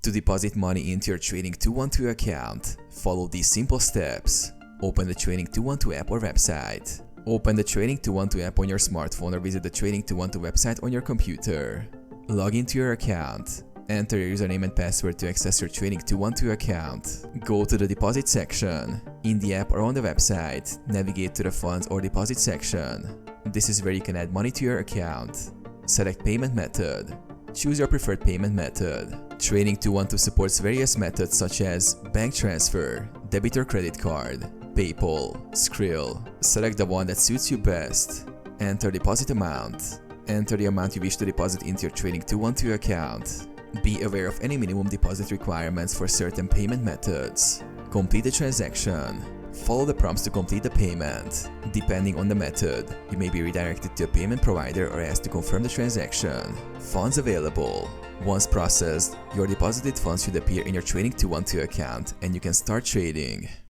To deposit money into your Trading 212 account, follow these simple steps. Open the Trading 212 app or website. Open the Trading 212 app on your smartphone or visit the Trading 212 website on your computer. Log into your account. Enter your username and password to access your Trading 212 account. Go to the deposit section. In the app or on the website, navigate to the funds or deposit section. This is where you can add money to your account. Select payment method. Choose your preferred payment method. Trading 212 supports various methods such as bank transfer, debit or credit card, PayPal, Skrill. Select the one that suits you best. Enter deposit amount. Enter the amount you wish to deposit into your Trading 212 account. Be aware of any minimum deposit requirements for certain payment methods. Complete the transaction. Follow the prompts to complete the payment. Depending on the method, you may be redirected to a payment provider or asked to confirm the transaction. Funds available. Once processed, your deposited funds should appear in your Trading 212 account and you can start trading.